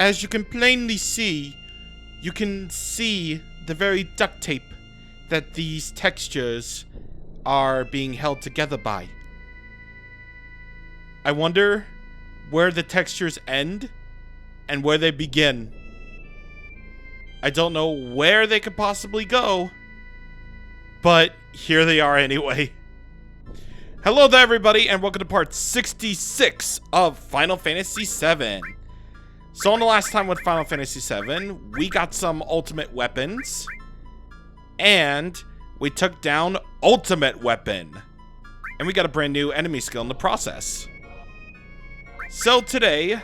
As you can plainly see, you can see the very duct tape that these textures are being held together by. I wonder where the textures end and where they begin. I don't know where they could possibly go, but here they are anyway. Hello there, everybody, and welcome to part 66 of Final Fantasy VII. So on the last time with Final Fantasy VII, we got some ultimate weapons, and we took down Ultimate Weapon, and we got a brand new enemy skill in the process. So today,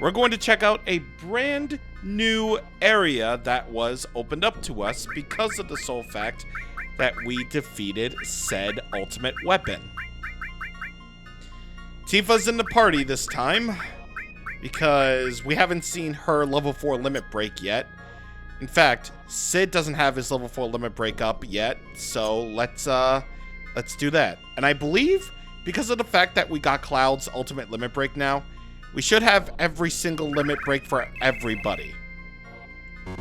we're going to check out a brand new area that was opened up to us because of the sole fact that we defeated said Ultimate Weapon. Tifa's in the party this time, because we haven't seen her level 4 limit break yet. In fact, Sid doesn't have his level 4 limit break up yet, so let's do that. And I believe, because of the fact that we got Cloud's ultimate limit break now, we should have every single limit break for everybody.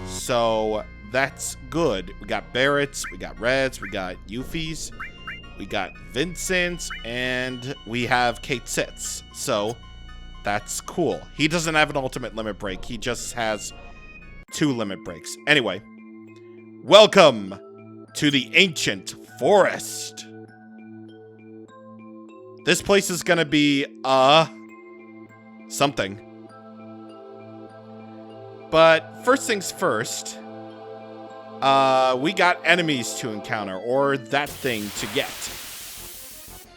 So, that's good. We got Barrett's, we got Red's, we got Yuffie's, we got Vincent's, and we have Kate Sitz. So, that's cool. He doesn't have an ultimate limit break. He just has 2 limit breaks. Anyway, welcome to the Ancient Forest. This place is gonna be, something. But first things first, we got enemies to encounter, or that thing to get.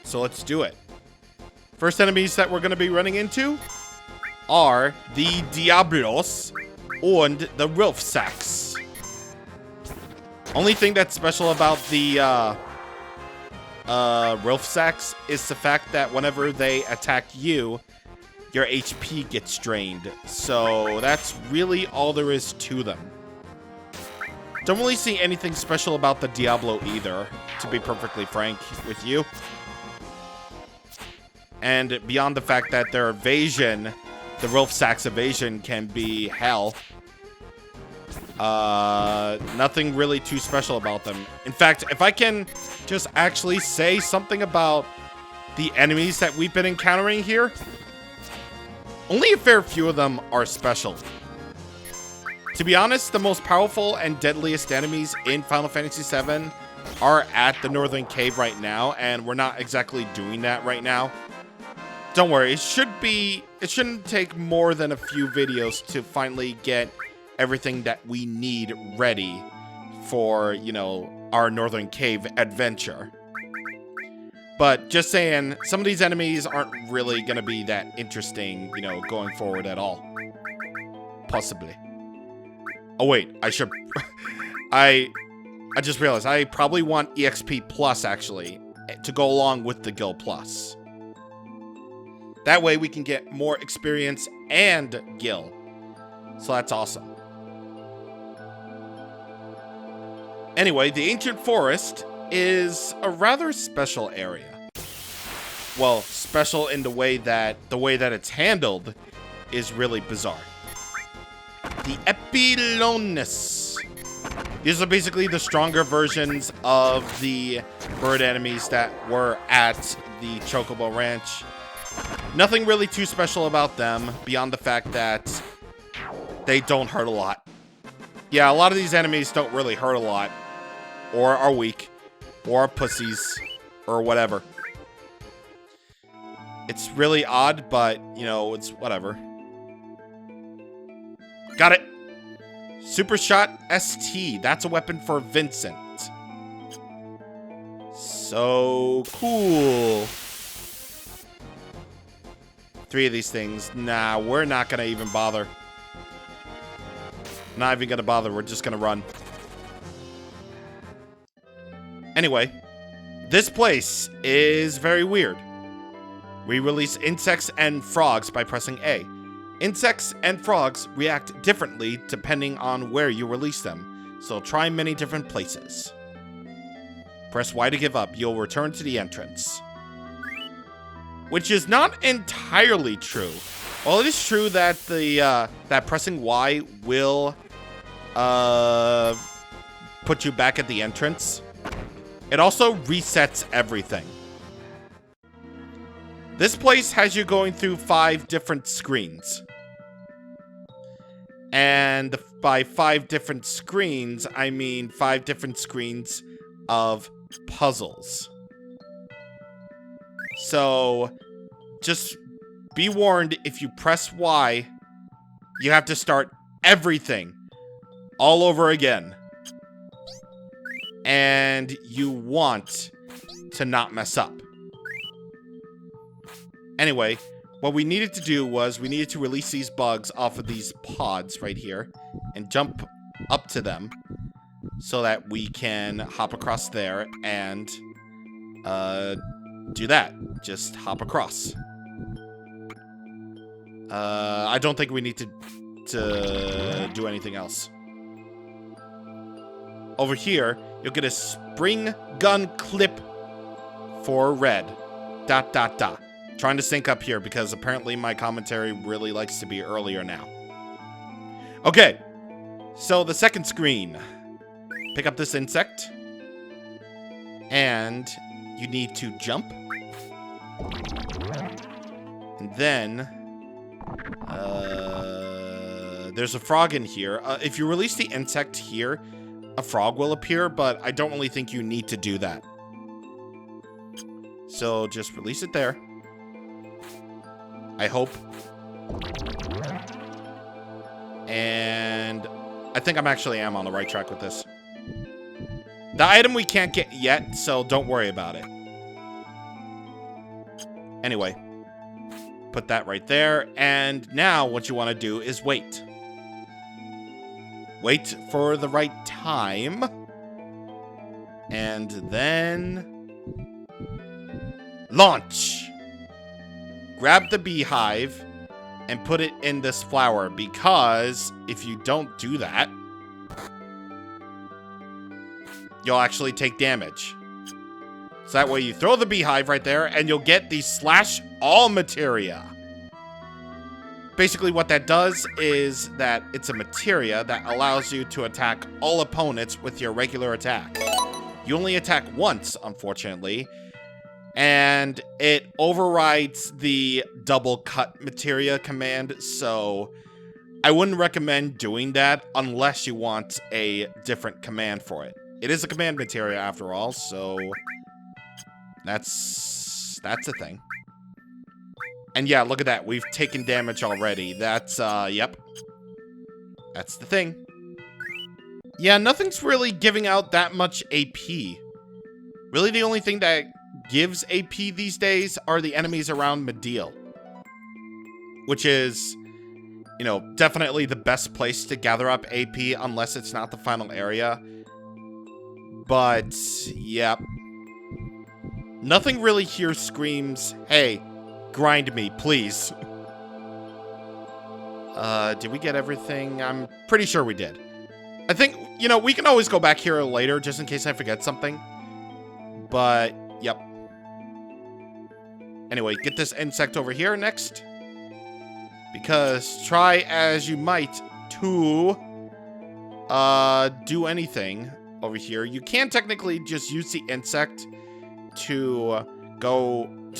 So let's do it. First enemies that we're going to be running into are the Diablos and the Rilfsacks. Only thing that's special about the Rilfsacks is the fact that whenever they attack you, your HP gets drained. So that's really all there is to them. Don't really see anything special about the Diablo either, to be perfectly frank with you. And beyond the fact that their evasion, the Rilfsacks' evasion can be hell. Nothing really too special about them. In fact, if I can just actually say something about the enemies that we've been encountering here, only a fair few of them are special. To be honest, the most powerful and deadliest enemies in Final Fantasy VII are at the Northern Cave right now, and we're not exactly doing that right now. Don't worry, it shouldn't take more than a few videos to finally get everything that we need ready for, you know, our Northern Cave adventure. But just saying, some of these enemies aren't really going to be that interesting, you know, going forward at all. Possibly. Oh wait, I should... I just realized I probably want EXP Plus, actually, to go along with the Gil Plus. That way we can get more experience and Gil. So that's awesome. Anyway, the Ancient Forest is a rather special area. Well, special in the way that it's handled is really bizarre. The Epilones. These are basically the stronger versions of the bird enemies that were at the Chocobo Ranch. Nothing really too special about them, beyond the fact that they don't hurt a lot. Yeah, a lot of these enemies don't really hurt a lot, or are weak, or are pussies, or whatever. It's really odd, but, you know, it's whatever. Got it! Super Shot ST. That's a weapon for Vincent. So cool. 3 of these things. Nah, we're not gonna even bother. Not even gonna bother. We're just gonna run. Anyway, this place is very weird. We release insects and frogs by pressing A. Insects and frogs react differently depending on where you release them, so try many different places. Press Y to give up. You'll return to the entrance. Which is not entirely true. While it is true that that pressing Y will put you back at the entrance, it also resets everything. This place has you going through 5 different screens. And by 5 different screens, I mean 5 different screens of puzzles. So, just be warned, if you press Y, you have to start everything all over again. And you want to not mess up. Anyway, what we needed to do was we needed to release these bugs off of these pods right here and jump up to them so that we can hop across there and do that. Just hop across. I don't think we need to do anything else. Over here, you'll get a spring gun clip for red. ... Trying to sync up here because apparently my commentary really likes to be earlier now. Okay, so the second screen. Pick up this insect. And you need to jump. And then there's a frog in here. If you release the insect here, a frog will appear, but I don't really think you need to do that. So just release it there. I hope. And I think I am on the right track with this. The item we can't get yet, so don't worry about it. Anyway, put that right there. And now what you want to do is wait. Wait for the right time. And then launch. Grab the beehive and put it in this flower, because if you don't do that, you'll actually take damage. So that way you throw the beehive right there and you'll get the slash all materia. Basically what that does is that it's a materia that allows you to attack all opponents with your regular attack. You only attack once, unfortunately. And it overrides the double cut materia command, so I wouldn't recommend doing that unless you want a different command for it. It is a command materia after all, so that's a thing. And yeah, look at that. We've taken damage already. That's, yep. That's the thing. Yeah, nothing's really giving out that much AP. Really, the only thing that gives AP these days are the enemies around Medeal, which is, you know, definitely the best place to gather up AP unless it's not the final area. But, yep. Nothing really here screams, hey, grind me, please. Did we get everything? I'm pretty sure we did. I think, you know, we can always go back here later just in case I forget something. But, yep. Anyway, get this insect over here next. Because try as you might to do anything over here. You can technically just use the insect to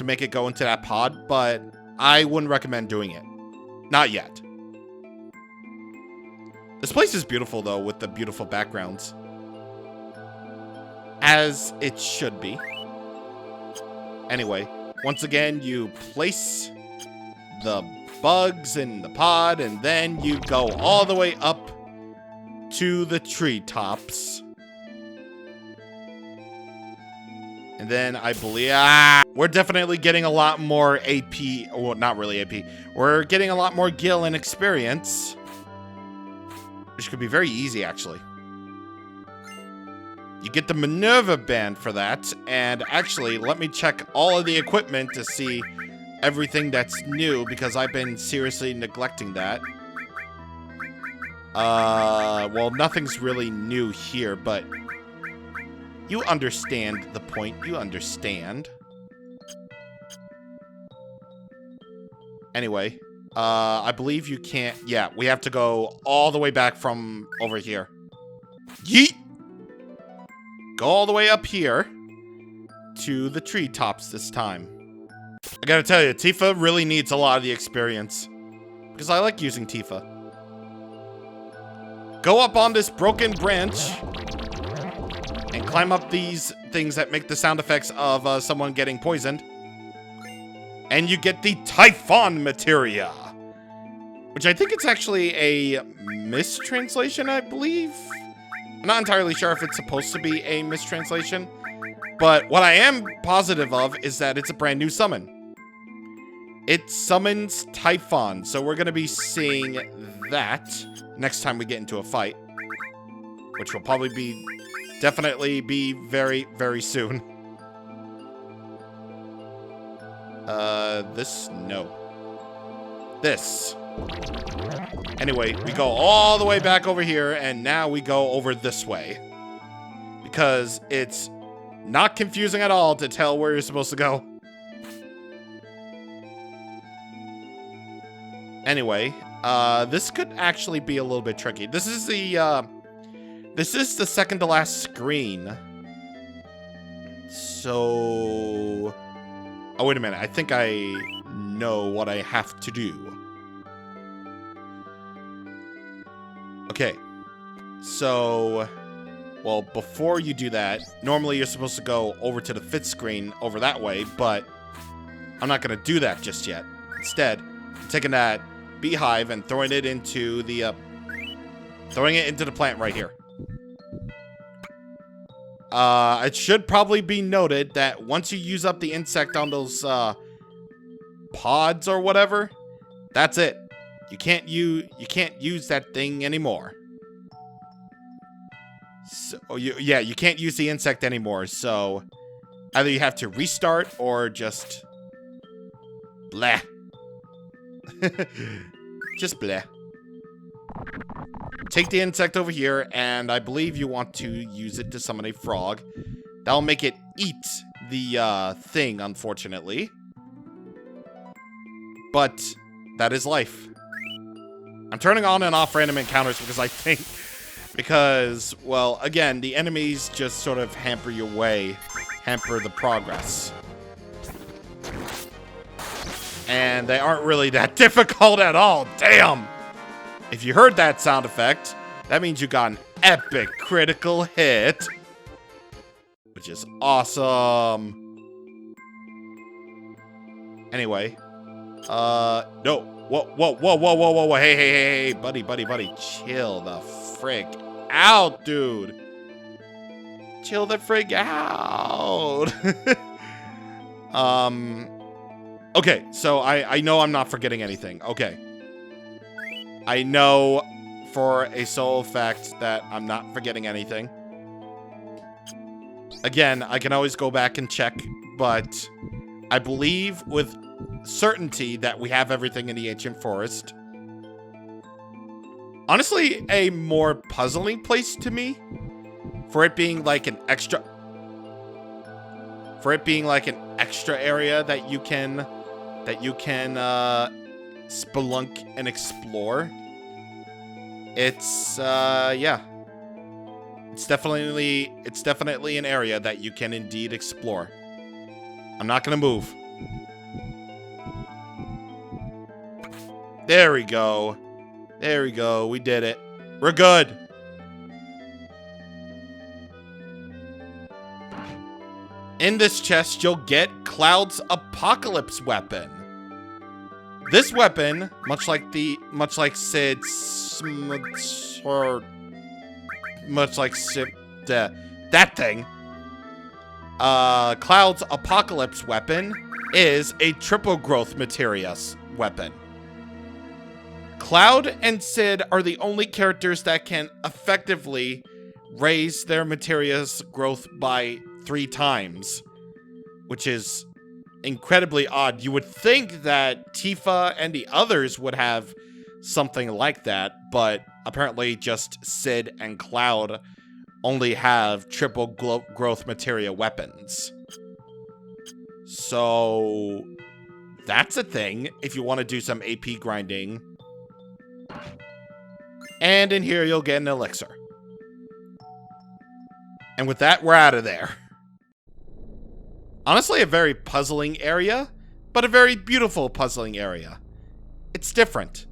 make it go into that pod, but I wouldn't recommend doing it. Not yet. This place is beautiful though, with the beautiful backgrounds. As it should be. Anyway, once again, you place the bugs in the pod, and then you go all the way up to the treetops. And then I believe, we're definitely getting a lot more AP, well, not really AP. We're getting a lot more gil and experience, which could be very easy, actually. You get the Minerva band for that, and actually, let me check all of the equipment to see everything that's new, because I've been seriously neglecting that. Well, nothing's really new here, but you understand the point. You understand. Anyway, I believe you can't. Yeah, we have to go all the way back from over here. Yeet! Go all the way up here to the treetops this time. I gotta tell you, Tifa really needs a lot of the experience. Because I like using Tifa. Go up on this broken branch. And climb up these things that make the sound effects of someone getting poisoned. And you get the Typhon materia. Which I think it's actually a mistranslation, I believe. I'm not entirely sure if it's supposed to be a mistranslation. But what I am positive of is that it's a brand new summon. It summons Typhon. So we're going to be seeing that next time we get into a fight. Which will probably be... definitely be very, very soon. This? No. This. Anyway, we go all the way back over here, and now we go over this way. Because it's not confusing at all to tell where you're supposed to go. Anyway, this could actually be a little bit tricky. This is the second to last screen. So... oh, wait a minute. I think I know what I have to do. Okay. So... well, before you do that, normally you're supposed to go over to the 5th screen over that way, but I'm not going to do that just yet. Instead, I'm taking that beehive and throwing it into the plant right here. It should probably be noted that once you use up the insect on those pods or whatever, that's it. You can't use that thing anymore. So you can't use the insect anymore. So either you have to restart or just bleh. Just bleh. Take the insect over here, and I believe you want to use it to summon a frog. That'll make it eat the thing, unfortunately. But that is life. I'm turning on and off random encounters because, well, again, the enemies just sort of hamper the progress. And they aren't really that difficult at all. Damn! If you heard that sound effect, that means you got an epic critical hit. Which is awesome. Anyway. No. Whoa. Hey, buddy. Chill the frick out, dude. Chill the frick out. Okay, so I know I'm not forgetting anything. Okay. I know for a sole fact that I'm not forgetting anything. Again, I can always go back and check, but I believe with certainty that we have everything in the Ancient Forest. Honestly, a more puzzling place to me, for it being like an extra area that you can spelunk and explore. It's yeah. It's definitely an area that you can indeed explore. I'm not gonna move. There we go. We did it. We're good. In this chest, you'll get Cloud's Apocalypse weapon. This weapon, much like Sid's, that thing, Cloud's Apocalypse weapon is a triple growth materials weapon. Cloud and Sid are the only characters that can effectively raise their materials growth by 3 times, which is incredibly odd. You would think that Tifa and the others would have something like that, but apparently just Sid and Cloud only have triple growth materia weapons. So that's a thing if you want to do some AP grinding. And in here, you'll get an elixir. And with that, we're out of there. Honestly, a very puzzling area, but a very beautiful puzzling area. It's different.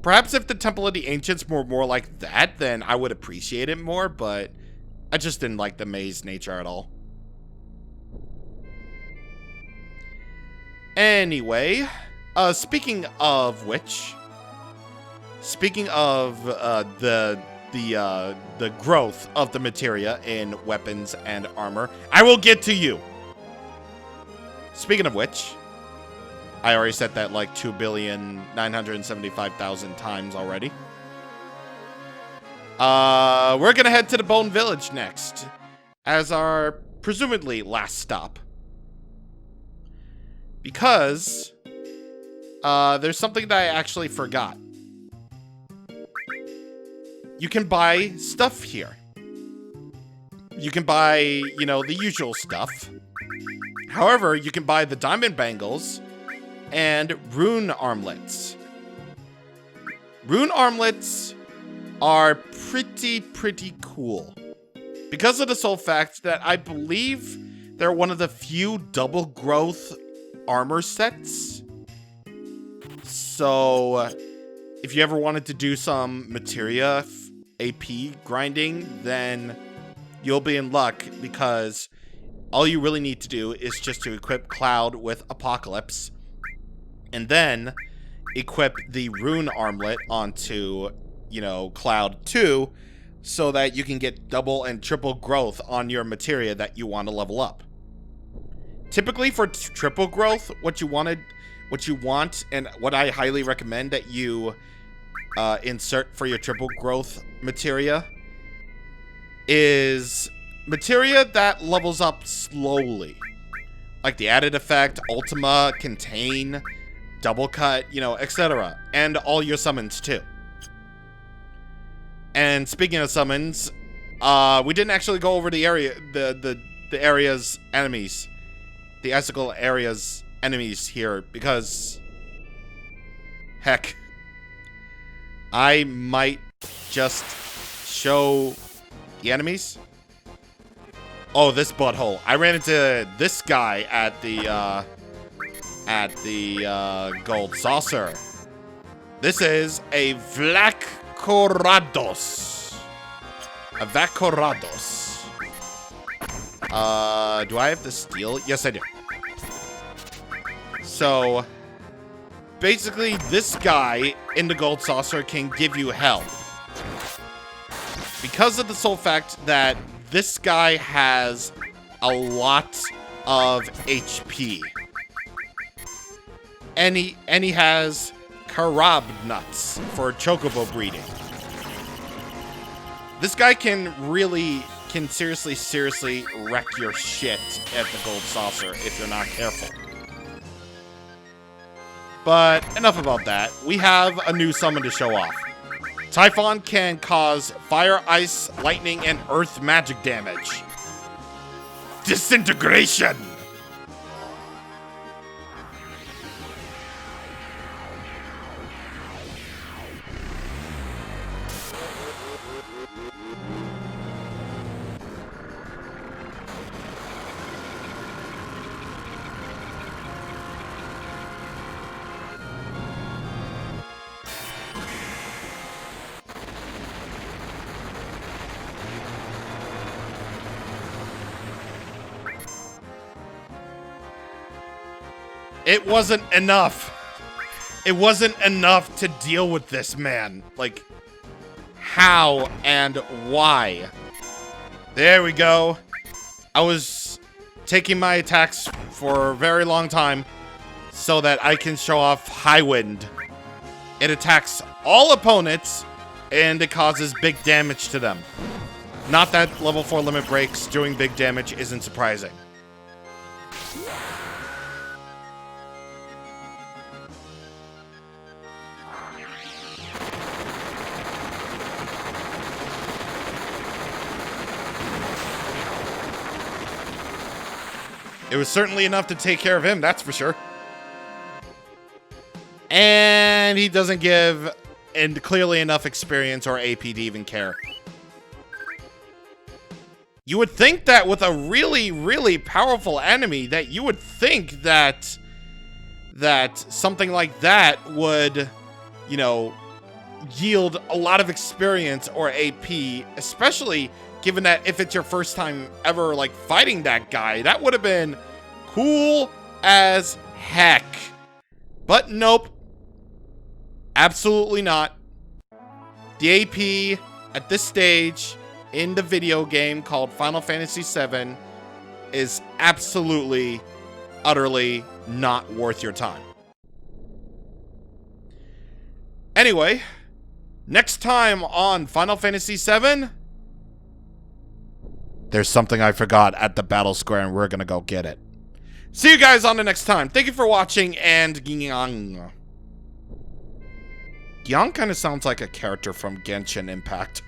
Perhaps if the Temple of the Ancients were more like that, then I would appreciate it more, but I just didn't like the maze nature at all. Anyway, speaking of the growth of the materia in weapons and armor, I will get to you. Speaking of which, I already said that like 2,975,000 times already. We're gonna head to the Bone Village next, as our presumably last stop. Because there's something that I actually forgot. You can buy stuff here. You can buy, you know, the usual stuff. However, you can buy the diamond bangles and rune armlets. Rune armlets are pretty cool. Because of the sole fact that I believe they're one of the few double growth armor sets. So if you ever wanted to do some materia AP grinding, then you'll be in luck, because all you really need to do is just to equip Cloud with Apocalypse and then equip the rune armlet onto, you know, Cloud 2, so that you can get double and triple growth on your materia that you want to level up. Typically for triple growth, what you want, and what I highly recommend that you insert for your triple growth materia is materia that levels up slowly. Like the added effect, Ultima, Contain, Double Cut, you know, etc. And all your summons too. And speaking of summons, we didn't actually go over the area, the area's enemies. The Icicle area's enemies here, because heck, I might just show the enemies. Oh, this butthole. I ran into this guy at the gold saucer. This is a Vlacorados. A Vacorados. Do I have to steal? Yes, I do. So, basically, this guy in the gold saucer can give you hell. Because of the sole fact that this guy has a lot of HP. And he has Karab nuts for chocobo breeding. This guy can seriously wreck your shit at the gold saucer if you're not careful. But enough about that. We have a new summon to show off. Typhon can cause fire, ice, lightning, and earth magic damage. Disintegration! It wasn't enough. It wasn't enough to deal with this man. Like, how and why? There we go. I was taking my attacks for a very long time so that I can show off High Wind. It attacks all opponents and it causes big damage to them. Not that level 4 limit breaks doing big damage isn't surprising. It was certainly enough to take care of him, that's for sure. And he doesn't give clearly enough experience or AP to even care. You would think that with a really, really powerful enemy, that you would think that something like that would, you know, yield a lot of experience or AP, especially given that if it's your first time ever, like, fighting that guy, that would have been cool as heck. But nope. Absolutely not. The AP at this stage in the video game called Final Fantasy VII is absolutely, utterly not worth your time. Anyway, next time on Final Fantasy VII, there's something I forgot at the battle square and we're gonna go get it. See you guys on the next time. Thank you for watching, and Gyang. Gyang kind of sounds like a character from Genshin Impact.